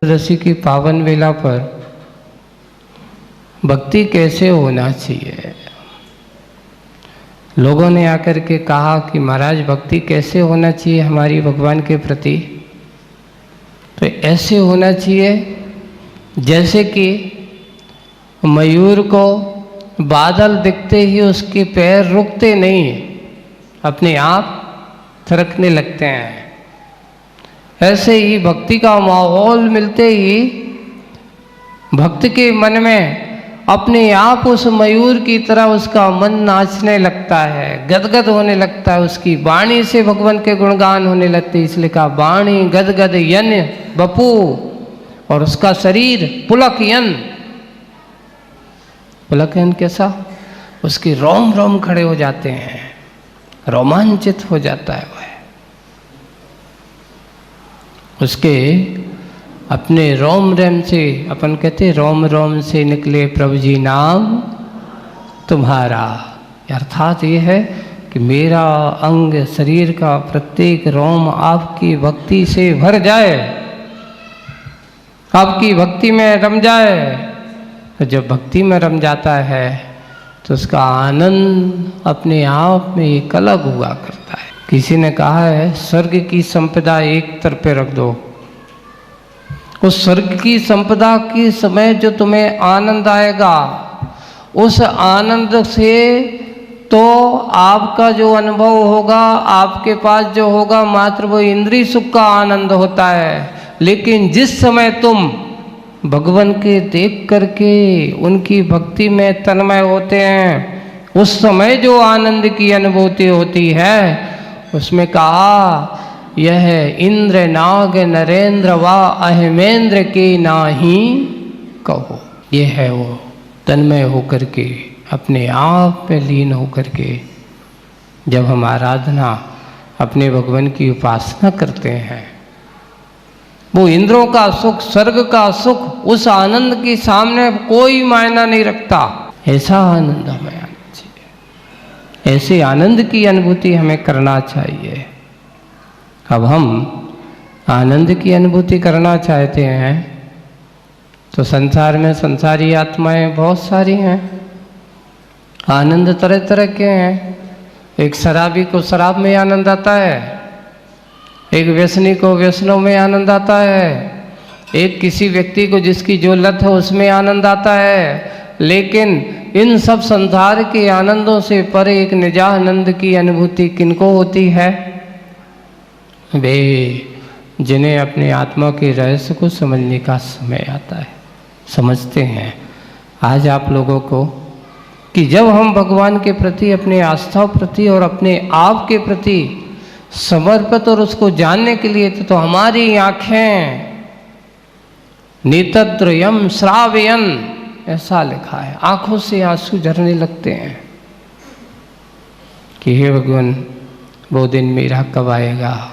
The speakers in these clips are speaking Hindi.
एकादशी की पावन वेला पर भक्ति कैसे होना चाहिए। लोगों ने आकर के कहा कि महाराज भक्ति कैसे होना चाहिए हमारी भगवान के प्रति। तो ऐसे होना चाहिए जैसे कि मयूर को बादल दिखते ही उसके पैर रुकते नहीं, अपने आप थिरकने लगते हैं। ऐसे ही भक्ति का माहौल मिलते ही भक्त के मन में अपने आप उस मयूर की तरह उसका मन नाचने लगता है, गदगद होने लगता है। उसकी वाणी से भगवान के गुणगान होने लगते, इसलिए कहा वाणी गदगद यन बपू, और उसका शरीर पुलक यन। पुलक यन कैसा? उसके रोम रोम खड़े हो जाते हैं, रोमांचित हो जाता है वह। उसके अपने रोम रेम से, अपन कहते रोम रोम से निकले प्रभु जी नाम तुम्हारा। अर्थात ये है कि मेरा अंग शरीर का प्रत्येक रोम आपकी भक्ति से भर जाए, आपकी भक्ति में रम जाए। तो जब भक्ति में रम जाता है तो उसका आनंद अपने आप में एक अलग हुआ करता है। किसी ने कहा है स्वर्ग की संपदा एक तरफ पे रख दो, उस स्वर्ग की संपदा के समय जो तुम्हें आनंद आएगा, उस आनंद से तो आपका जो अनुभव होगा, आपके पास जो होगा, मात्र वो इंद्रिय सुख का आनंद होता है। लेकिन जिस समय तुम भगवान के देख करके उनकी भक्ति में तन्मय होते हैं, उस समय जो आनंद की अनुभूति होती है, उसमें कहा यह इंद्र नाग नरेंद्र व अहमेंद्र के नाही कहो। ये है वो तन्मय होकर के, अपने आप में लीन होकर के जब हम आराधना अपने भगवान की उपासना करते हैं, वो इंद्रों का सुख, स्वर्ग का सुख, उस आनंद के सामने कोई मायना नहीं रखता। ऐसा आनंद हमें आना चाहिए, ऐसे आनंद की अनुभूति हमें करना चाहिए। अब हम आनंद की अनुभूति करना चाहते हैं तो संसार में संसारी आत्माएं बहुत सारी हैं, आनंद तरह तरह के हैं। एक शराबी को शराब में आनंद आता है, एक व्यसनी को व्यसनों में आनंद आता है, एक किसी व्यक्ति को जिसकी जो लत है उसमें आनंद आता है। लेकिन इन सब संसार के आनंदों से परे एक निजानंद की अनुभूति किनको होती है? वे जिन्हें अपने आत्मा के रहस्य को समझने का समय आता है, समझते हैं। आज आप लोगों को कि जब हम भगवान के प्रति, अपने आस्था प्रति और अपने आप के प्रति समर्पित और उसको जानने के लिए तो हमारी आँखें नेतत्रयम श्रावयन, ऐसा लिखा है, आंखों से आंसू झरने लगते हैं कि हे भगवान वो दिन मेरा कब आएगा,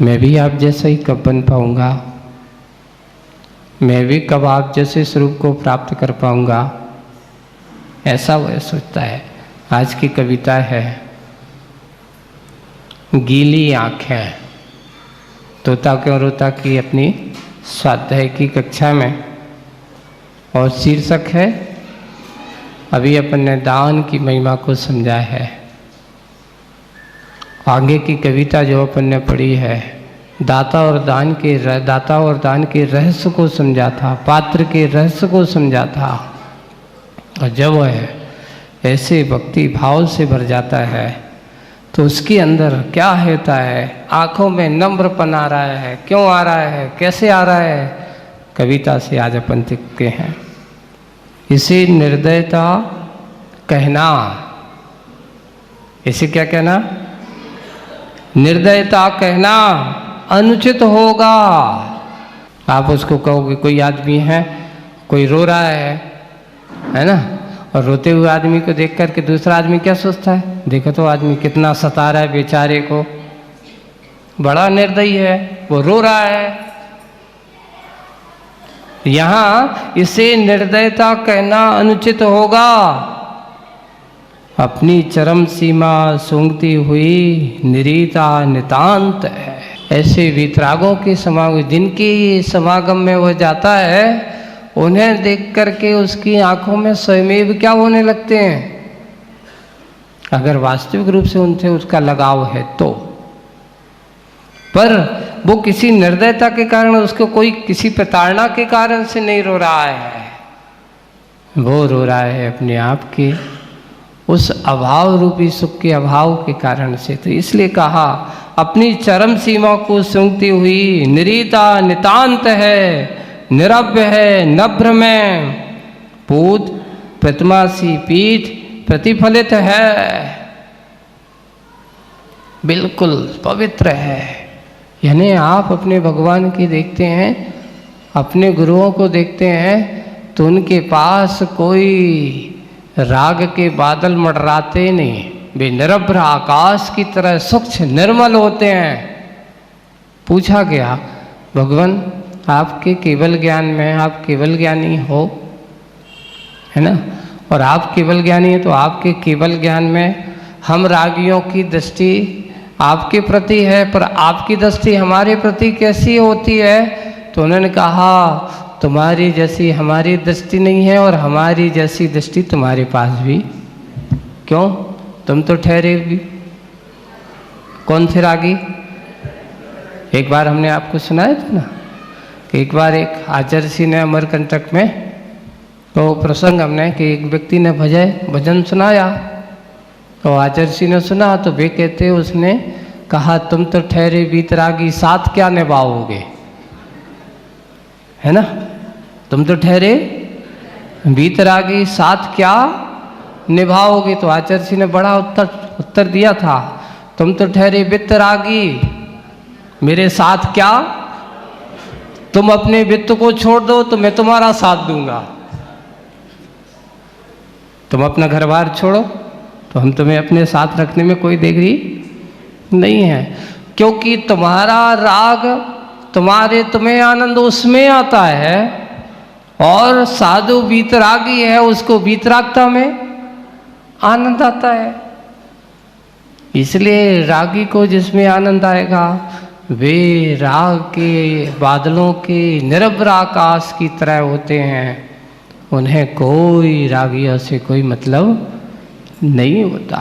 मैं भी आप जैसा ही कब बन पाऊंगा, मैं भी कब आप जैसे स्वरूप को प्राप्त कर पाऊंगा। ऐसा वह सोचता है। आज की कविता है गीली आँखें, तोता क्यों रोता की अपनी स्वाध्याय की कक्षा में, और शीर्षक है अभी अपन ने दान की महिमा को समझा है। आगे की कविता जो अपन ने पढ़ी है दाता और दान के रहस्य को समझा था, पात्र के रहस्य को समझा था। और जब वह ऐसे भक्ति भाव से भर जाता है तो उसके अंदर क्या होता है? आंखों में नम्रपन आ रहा है। क्यों आ रहा है, कैसे आ रहा है? कविता से आज अपन सीखते हैं। इसे निर्दयता कहना, इसे क्या कहना? निर्दयता कहना अनुचित होगा। आप उसको कहोगे, कोई आदमी है, कोई रो रहा है ना, और रोते हुए आदमी को देख करके दूसरा आदमी क्या सोचता है? देखो तो आदमी कितना सता रहा है बेचारे को, बड़ा निर्दयी है, वो रो रहा है। यहाँ इसे निर्दयता कहना अनुचित होगा। अपनी चरम सीमा सूंघती हुई निरीता नितांत है। ऐसे वीतरागों के समागम, जिनके समागम में वो जाता है, उन्हें देख करके उसकी आंखों में स्वयमेव क्या होने लगते हैं, अगर वास्तविक रूप से उनसे उसका लगाव है तो। पर वो किसी निर्दयता के कारण, उसको कोई किसी प्रताड़ना के कारण से नहीं रो रहा है, वो रो रहा है अपने आप के उस अभाव रूपी सुख के अभाव के कारण से। तो इसलिए कहा अपनी चरम सीमा को सूंघती हुई निरीता नितांत है, निरभ्य है, नभ्र में पूत प्रतिमा सी पीठ प्रतिफलित है, बिल्कुल पवित्र है। यानी आप अपने भगवान की देखते हैं, अपने गुरुओं को देखते हैं, तो उनके पास कोई राग के बादल मंडराते नहीं, वे निरभ्र आकाश की तरह स्वच्छ निर्मल होते हैं। पूछा गया भगवान आपके केवल ज्ञान में, आप केवल ज्ञानी हो, है ना, और आप केवल ज्ञानी है, तो आपके केवल ज्ञान में हम रागियों की दृष्टि आपके प्रति है, पर आपकी दृष्टि हमारे प्रति कैसी होती है? तो उन्होंने कहा तुम्हारी जैसी हमारी दृष्टि नहीं है, और हमारी जैसी दृष्टि तुम्हारे पास भी। क्यों? तुम तो ठहरे भी। कौन थे रागी? एक बार हमने आपको सुनाया था ना कि एक बार एक आचार्य ने अमरकंटक में तो प्रसंग हमने कि एक व्यक्ति ने भजन सुनाया, तो आचार्य ने सुना, तो वे कहते उसने कहा तुम तो ठहरे वीतरागी, साथ क्या निभाओगे, है ना, तुम तो ठहरे वीतरागी, साथ क्या निभाओगे? तो आचार्य ने बड़ा उत्तर दिया था, तुम तो ठहरे वित्तरागी, मेरे साथ क्या? तुम अपने वित्त को छोड़ दो तो मैं तुम्हारा साथ दूंगा, तुम अपना घर बार छोड़ो तो हम तुम्हें अपने साथ रखने में कोई देरी नहीं है, क्योंकि तुम्हारा राग तुम्हें आनंद उसमें आता है, और साधु वीतरागी है उसको वीतरागता में आनंद आता है। इसलिए रागी को जिसमें आनंद आएगा वे राग के बादलों के निरभ्र आकाश की तरह होते हैं, उन्हें कोई रागियों से कोई मतलब नहीं होता।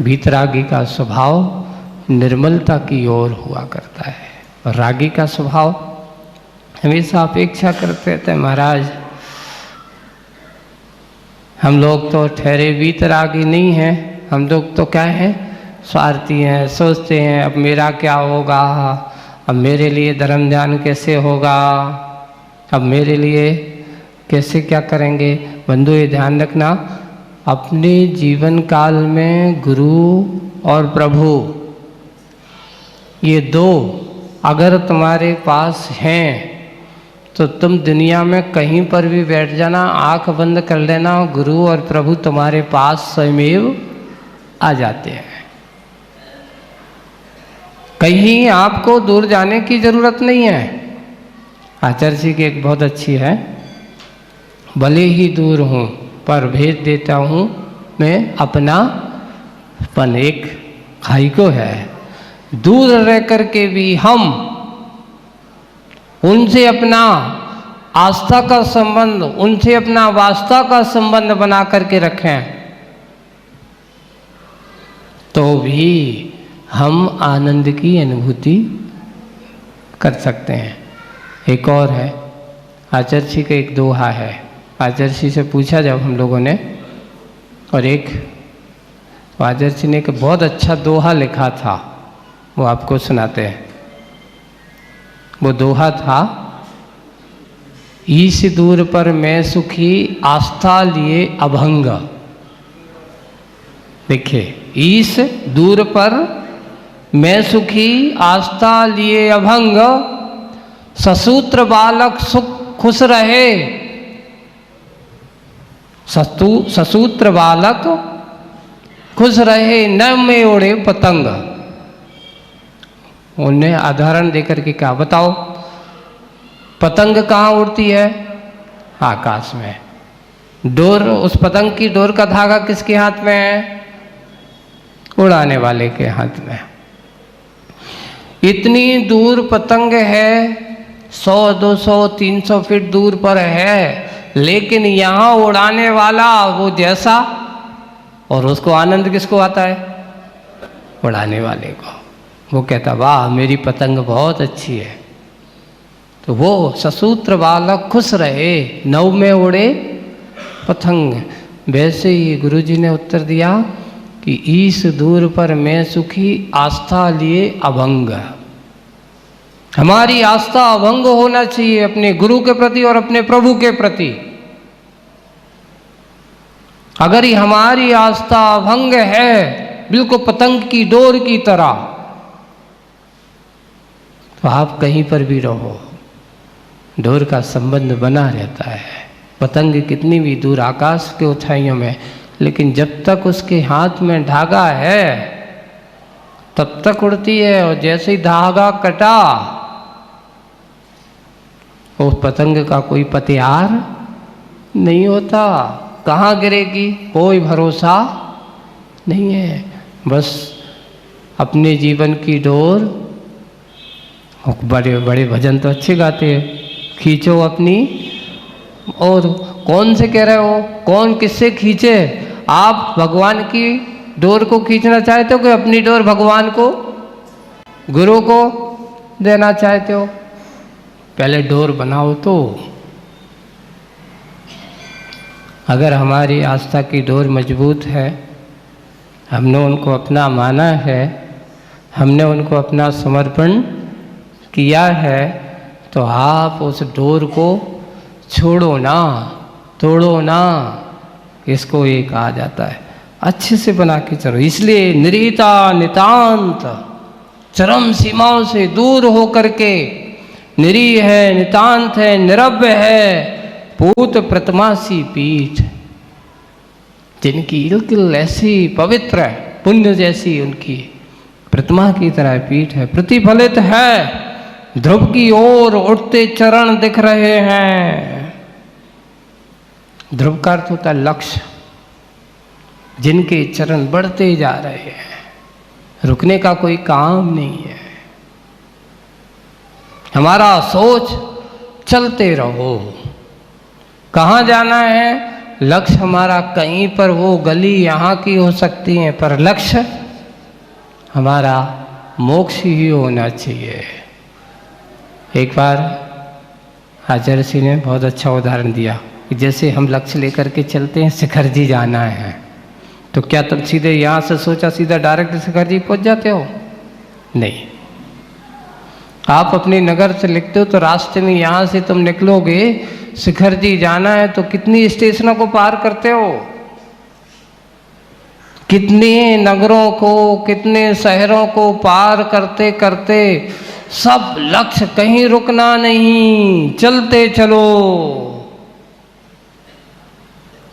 वीतरागी का स्वभाव निर्मलता की ओर हुआ करता है, और रागी का स्वभाव हमेशा अपेक्षा करते रहते हैं, महाराज हम लोग तो ठहरे वीतरागी नहीं हैं, हम लोग तो क्या हैं, स्वार्थी हैं, सोचते हैं अब मेरा क्या होगा, अब मेरे लिए धर्म ध्यान कैसे होगा, अब मेरे लिए कैसे क्या करेंगे। बंधु ये ध्यान रखना, अपने जीवन काल में गुरु और प्रभु ये दो अगर तुम्हारे पास हैं तो तुम दुनिया में कहीं पर भी बैठ जाना, आंख बंद कर लेना, गुरु और प्रभु तुम्हारे पास स्वयमेव आ जाते हैं। कहीं आपको दूर जाने की जरूरत नहीं है। आचार्य जी की एक बहुत अच्छी है, भले ही दूर हूँ पर भेज देता हूँ मैं अपना पन। एक खाई को है, दूर रह करके भी हम उनसे अपना आस्था का संबंध, उनसे अपना वास्ता का संबंध बना करके रखें तो भी हम आनंद की अनुभूति कर सकते हैं। एक और है, आचार्य जी का एक दोहा है, आचार्य जी से पूछा जब हम लोगों ने, और एक आचार्य जी ने एक बहुत अच्छा दोहा लिखा था, वो आपको सुनाते हैं। वो दोहा था, ईश दूर पर मैं सुखी आस्था लिए अभंग। देखिए, ईश दूर पर मैं सुखी आस्था लिए अभंग, ससूत्र बालक सुख खुश रहे, ससूत्र बालक खुश रहे, न में उड़े पतंग। उन्हें उदाहरण देकर के कहा, बताओ पतंग कहाँ उड़ती है? आकाश में। डोर, उस पतंग की डोर का धागा किसके हाथ में है? उड़ाने वाले के हाथ में। इतनी दूर पतंग है, 100, 200, 300 फीट दूर पर है, लेकिन यहाँ उड़ाने वाला वो जैसा, और उसको आनंद किसको आता है? उड़ाने वाले को। वो कहता वाह मेरी पतंग बहुत अच्छी है। तो वो ससूत्र बालक खुश रहे, नव में उड़े पतंग। वैसे ही गुरुजी ने उत्तर दिया कि ईश दूर पर मैं सुखी, आस्था लिए अभंग। हमारी आस्था अभंग होना चाहिए अपने गुरु के प्रति और अपने प्रभु के प्रति। अगर हमारी आस्था अभंग है, बिल्कुल पतंग की डोर की तरह, तो आप कहीं पर भी रहो, डोर का संबंध बना रहता है। पतंग कितनी भी दूर आकाश के ऊंचाइयों में, लेकिन जब तक उसके हाथ में धागा है तब तक उड़ती है, और जैसे ही धागा कटा उस पतंग का कोई पतियार नहीं होता। कहाँ गिरेगी कोई भरोसा नहीं है। बस अपने जीवन की डोर, बड़े बड़े भजन तो अच्छे गाते हैं, खींचो अपनी। और कौन से कह रहे हो, कौन किससे खींचे? आप भगवान की डोर को खींचना चाहते हो कि अपनी डोर भगवान को, गुरु को देना चाहते हो? पहले डोर बनाओ। तो अगर हमारी आस्था की डोर मजबूत है, हमने उनको अपना माना है, हमने उनको अपना समर्पण किया है, तो आप उस डोर को छोड़ो ना, तोड़ो ना। इसको ये कहा जाता है, अच्छे से बना के चलो। इसलिए निरीता नितांत, चरम सीमाओं से दूर हो करके, निरी है, नितांत है, निरव्य है, पूत प्रतिमासी पीठ, जिनकी बिल्कुल ऐसी पवित्र है, पुण्य जैसी उनकी प्रतिमा की तरह पीठ है, प्रतिफलित है। ध्रुव की ओर उठते चरण दिख रहे हैं। ध्रुव का अर्थ होता है लक्ष्य, जिनके चरण बढ़ते जा रहे हैं, रुकने का कोई काम नहीं है। हमारा सोच चलते रहो। कहाँ जाना है? लक्ष्य हमारा कहीं पर, वो गली यहाँ की हो सकती है, पर लक्ष्य हमारा मोक्ष ही होना चाहिए। एक बार आचार्य जी ने बहुत अच्छा उदाहरण दिया कि जैसे हम लक्ष्य लेकर के चलते हैं, शिखर जी जाना है, तो क्या तुम सीधे यहाँ से सोचा सीधा डायरेक्ट शिखर जी पहुँच जाते हो? नहीं। आप अपने नगर से लिखते हो तो रास्ते में यहाँ से तुम निकलोगे, शिखर जी जाना है तो कितनी स्टेशनों को पार करते हो, कितने नगरों को, कितने शहरों को पार करते करते, सब लक्ष्य, कहीं रुकना नहीं, चलते चलो।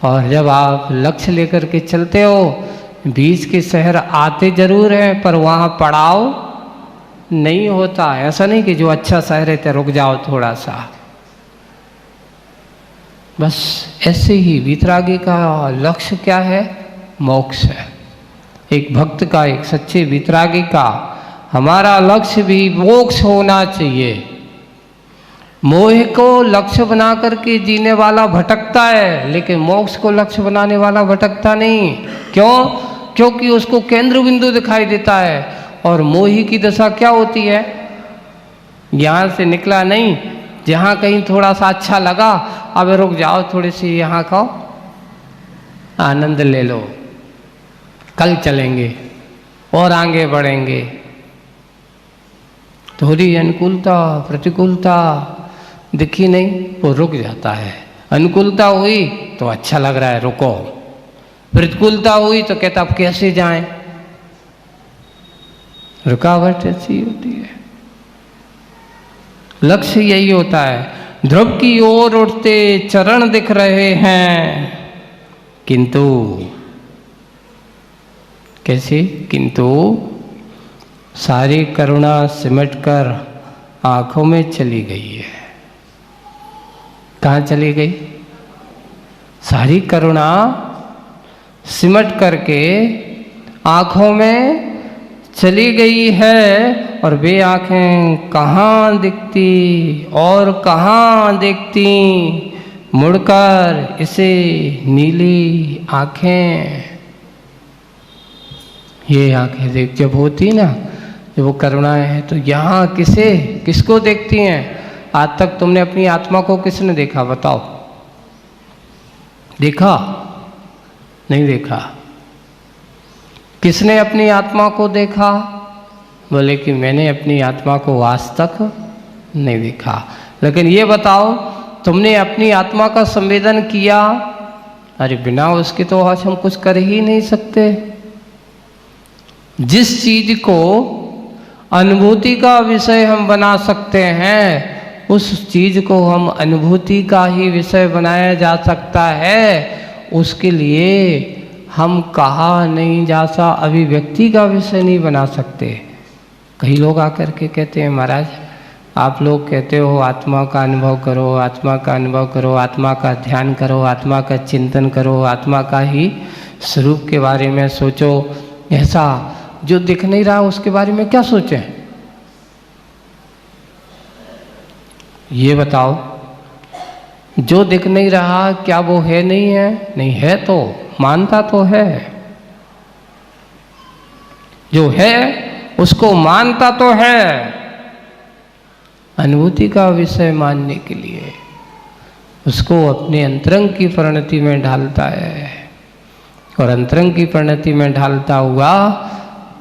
और जब आप लक्ष्य लेकर के चलते हो, बीच के शहर आते जरूर हैं, पर वहाँ पड़ाव नहीं होता। ऐसा नहीं कि जो अच्छा शहर है तो रुक जाओ थोड़ा सा। बस ऐसे ही वितरागी का लक्ष्य क्या है? मोक्ष है। एक भक्त का, एक सच्चे वितरागी का हमारा लक्ष्य भी मोक्ष होना चाहिए। मोह को लक्ष्य बना करके जीने वाला भटकता है, लेकिन मोक्ष को लक्ष्य बनाने वाला भटकता नहीं। क्यों? क्योंकि उसको केंद्र बिंदु दिखाई देता है। और मोही की दशा क्या होती है? यहाँ से निकला नहीं, जहाँ कहीं थोड़ा सा अच्छा लगा, अब रुक जाओ, थोड़ी सी यहाँ का आनंद ले लो, कल चलेंगे और आगे बढ़ेंगे। थोड़ी अनुकूलता प्रतिकूलता दिखी नहीं, वो रुक जाता है। अनुकूलता हुई तो अच्छा लग रहा है, रुको। प्रतिकूलता हुई तो कहता अब कैसे जाएं? रुकावट ऐसी होती है। लक्ष्य यही होता है। ध्रुव की ओर उठते चरण दिख रहे हैं, किंतु कैसे? किंतु सारी करुणा सिमटकर आंखों में चली गई है। कहाँ चली गई? सारी करुणा सिमट करके आंखों में चली गई है और वे आँखें कहाँ दिखती और कहाँ देखती, मुड़कर इसे नीली आँखें। ये आँखें देख जब होती ना, जब वो करुणाएं है, तो यहाँ किसको देखती हैं? आज तक तुमने अपनी आत्मा को किसने देखा बताओ? देखा? नहीं देखा। किसने अपनी आत्मा को देखा? बोले कि मैंने अपनी आत्मा को आज तक नहीं देखा। लेकिन ये बताओ, तुमने अपनी आत्मा का संवेदन किया? अरे बिना उसके तो आज हम कुछ कर ही नहीं सकते। जिस चीज को अनुभूति का विषय हम बना सकते हैं, उस चीज को हम अनुभूति का ही विषय बनाया जा सकता है। उसके लिए हम कहा नहीं जा सा अभिव्यक्ति का विषय नहीं बना सकते। कई लोग आकर के कहते हैं, महाराज आप लोग कहते हो आत्मा का अनुभव करो, आत्मा का अनुभव करो, आत्मा का ध्यान करो, आत्मा का चिंतन करो, आत्मा का ही स्वरूप के बारे में सोचो। ऐसा जो दिख नहीं रहा उसके बारे में क्या सोचें? ये बताओ, जो दिख नहीं रहा क्या वो है नहीं है? नहीं है तो मानता तो है। जो है उसको मानता तो है। अनुभूति का विषय मानने के लिए उसको अपने अंतरंग की परिणति में ढालता है, और अंतरंग की परिणति में ढालता हुआ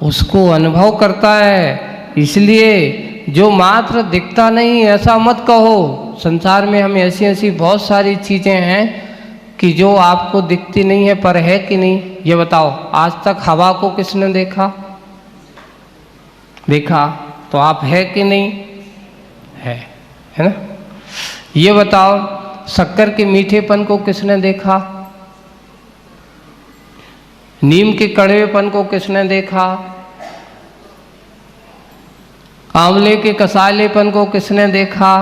उसको अनुभव करता है। इसलिए जो मात्र दिखता नहीं ऐसा मत कहो। संसार में हम ऐसी बहुत सारी चीज़ें हैं कि जो आपको दिखती नहीं है, पर है कि नहीं ये बताओ। आज तक हवा को किसने देखा? देखा तो आप है कि नहीं? है ना? ये बताओ, शक्कर के मीठेपन को किसने देखा? नीम के कड़वेपन को किसने देखा? आंवले के कसालेपन को किसने देखा?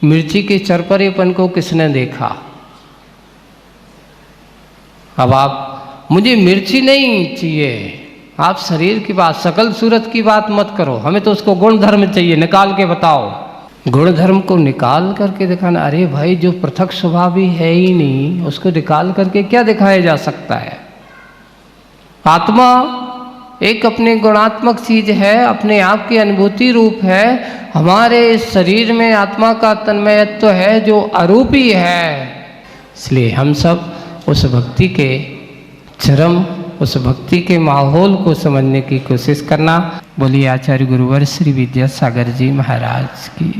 मिर्ची के चरपरेपन को किसने देखा? अब आप, मुझे मिर्ची नहीं चाहिए, आप शरीर की बात, सकल सूरत की बात मत करो। हमें तो उसको गुण धर्म चाहिए, निकाल के बताओ। गुण धर्म को निकाल करके दिखाना? अरे भाई, जो पृथक स्वभाव ही है ही नहीं, उसको निकाल करके क्या दिखाया जा सकता है? आत्मा एक अपने गुणात्मक चीज है, अपने आप की अनुभूति रूप है। हमारे इस शरीर में आत्मा का तन्मयत्व है जो अरूपी है। इसलिए हम सब उस भक्ति के चरम, उस भक्ति के माहौल को समझने की कोशिश करना। बोलिए आचार्य गुरुवर श्री विद्यासागर जी महाराज की।